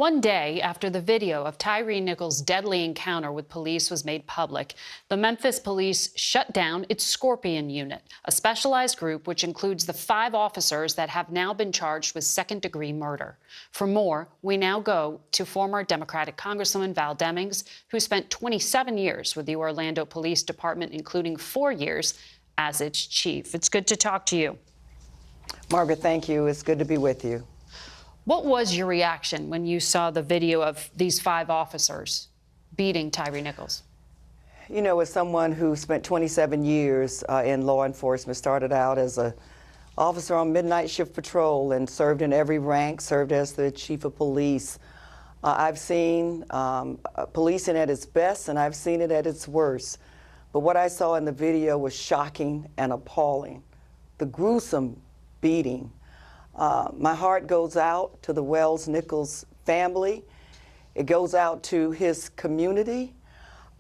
One day after the video of Tyre Nichols' deadly encounter with police was made public, the Memphis police shut down its Scorpion unit, a specialized group which includes the 5 officers that have now been charged with second-degree murder. For more, we now go to former Democratic Congresswoman Val Demings, who spent 27 years with the Orlando Police Department, including 4 years as its chief. It's good to talk to you. Margaret, thank you. It's good to be with you. What was your reaction when you saw the video of these 5 officers beating Tyre Nichols? You know, as someone who spent 27 years in law enforcement, started out as an officer on midnight shift patrol and served in every rank, served as the chief of police. I've seen policing at its best and I've seen it at its worst. But what I saw in the video was shocking and appalling. The gruesome beating. My heart goes out to the Wells Nichols family. It goes out to his community.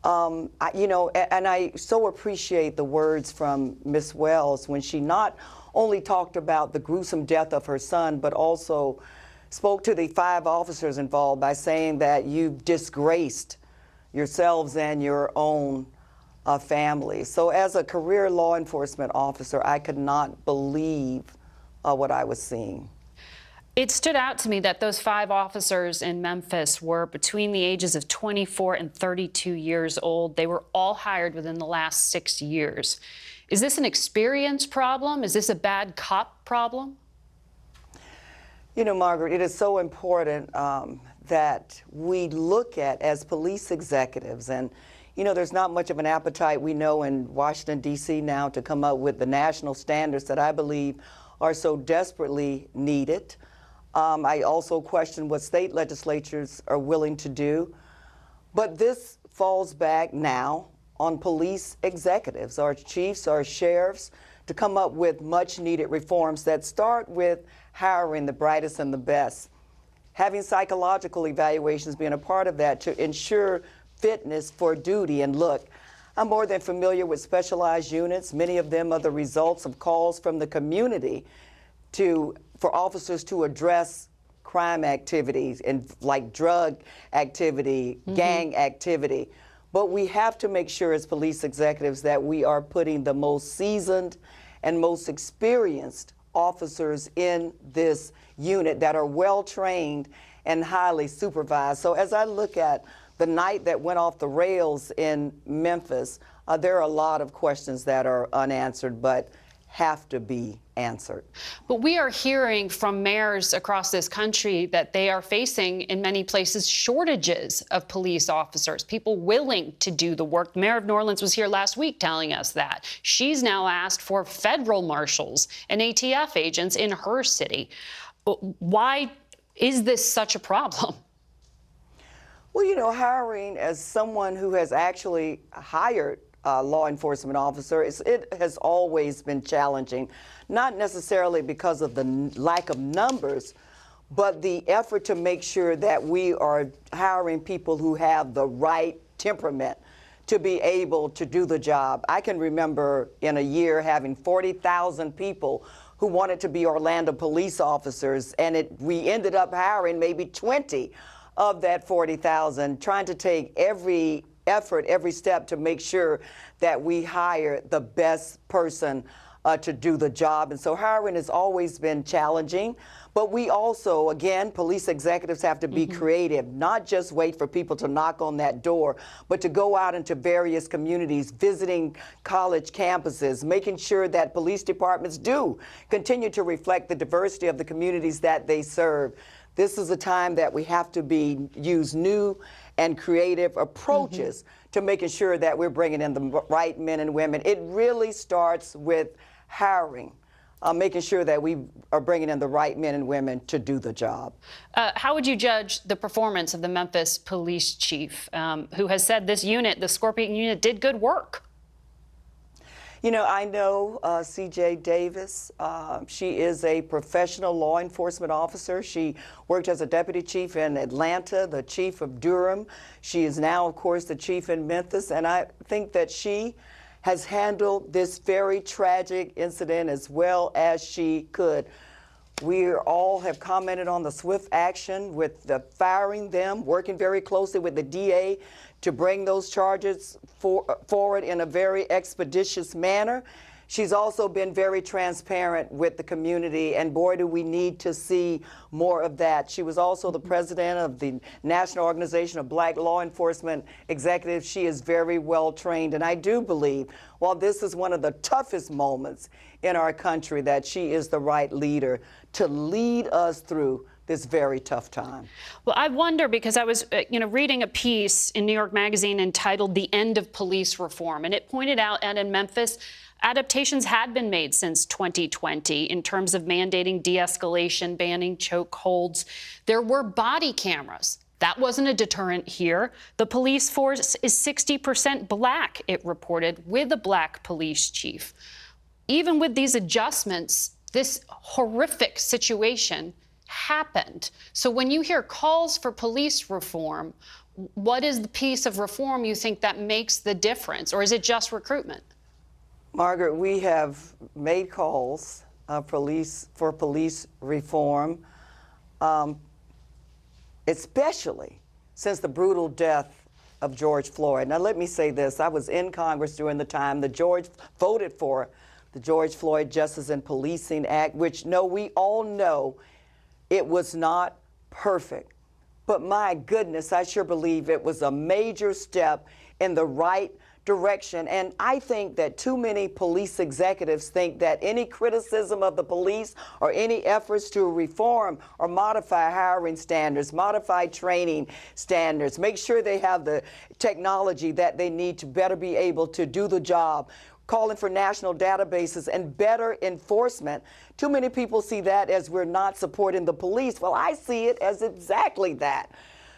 And I so appreciate the words from Miss Wells when she not only talked about the gruesome death of her son, but also spoke to the 5 officers involved by saying that you've disgraced yourselves and your own family. So as a career law enforcement officer, I could not believe what I was seeing. It stood out to me that those 5 officers in Memphis were between the ages of 24 and 32 years old. They were all hired within the last 6 years. Is this an experience problem? Is this a bad cop problem? You know, Margaret, it is so important that we look at as police executives, and you know, there's not much of an appetite, we know, in Washington, D.C. now to come up with the national standards that I believe are so desperately needed. I also question what state legislatures are willing to do. But this falls back now on police executives, our chiefs, our sheriffs, to come up with much needed reforms that start with hiring the brightest and the best, having psychological evaluations being a part of that to ensure fitness for duty. And look, I'm more than familiar with specialized units. Many of them are the results of calls from the community for officers to address crime activities and like drug activity, gang activity. But we have to make sure as police executives that we are putting the most seasoned and most experienced officers in this unit that are well trained and highly supervised. So as I look at the night that went off the rails in Memphis, there are a lot of questions that are unanswered, but have to be answered. But we are hearing from mayors across this country that they are facing, in many places, shortages of police officers, people willing to do the work. The mayor of New Orleans was here last week telling us that. She's now asked for federal marshals and ATF agents in her city. Why is this such a problem? Well, you know, hiring as someone who has actually hired law enforcement officers, it has always been challenging, not necessarily because of the lack of numbers, but the effort to make sure that we are hiring people who have the right temperament to be able to do the job. I can remember in a year having 40,000 people who wanted to be Orlando police officers, and we ended up hiring maybe 20 of that 40,000, trying to take every effort, every step to make sure that we hire the best person to do the job. And so hiring has always been challenging, but we also, again, police executives have to be creative, not just wait for people to knock on that door, but to go out into various communities, visiting college campuses, making sure that police departments do continue to reflect the diversity of the communities that they serve. This is a time that we have to use new and creative approaches to making sure that we're bringing in the right men and women. It really starts with hiring, making sure that we are bringing in the right men and women to do the job. How would you judge the performance of the Memphis police chief, who has said this unit, the Scorpion unit, did good work? You know, I know C.J. Davis. She is a professional law enforcement officer. She worked as a deputy chief in Atlanta, the chief of Durham. She is now, of course, the chief in Memphis. And I think that she has handled this very tragic incident as well as she could. We all have commented on the swift action with the firing them, working very closely with the DA to bring those charges forward in a very expeditious manner. She's also been very transparent with the community, and boy, do we need to see more of that. She was also the president of the National Organization of Black Law Enforcement Executives. She is very well trained, and I do believe, while this is one of the toughest moments in our country, that she is the right leader to lead us through this very tough time. Well, I wonder, because I was reading a piece in New York Magazine entitled "The End of Police Reform," and it pointed out that in Memphis, adaptations had been made since 2020 in terms of mandating de-escalation, banning chokeholds. There were body cameras. That wasn't a deterrent here. The police force is 60% black, it reported, with a black police chief. Even with these adjustments, this horrific situation happened. So when you hear calls for police reform, what is the piece of reform you think that makes the difference? Or is it just recruitment? Margaret, we have made calls for police reform, especially since the brutal death of George Floyd. Now, let me say this. I was in Congress during the time voted for the George Floyd Justice and Policing Act, which, we all know it was not perfect. But my goodness, I sure believe it was a major step in the right direction. And I think that too many police executives think that any criticism of the police or any efforts to reform or modify hiring standards, modify training standards, make sure they have the technology that they need to better be able to do the job, calling for national databases and better enforcement. Too many people see that as we're not supporting the police. Well, I see it as exactly that.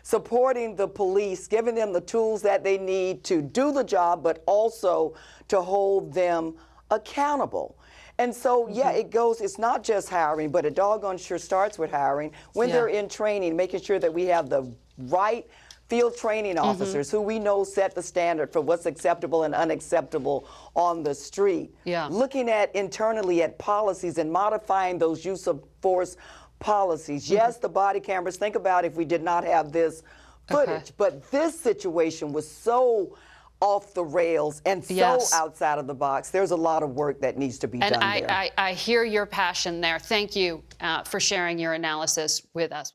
Supporting the police, giving them the tools that they need to do the job, but also to hold them accountable. And so, it's not just hiring, but it doggone sure starts with hiring. When they're in training, making sure that we have the right field training officers who we know set the standard for what's acceptable and unacceptable on the street. Looking at internally at policies and modifying those use of force policies. Yes, the body cameras. Think about if we did not have this footage. But this situation was so off the rails and so outside of the box. There's a lot of work that needs to be done there. I hear your passion there. Thank you for sharing your analysis with us.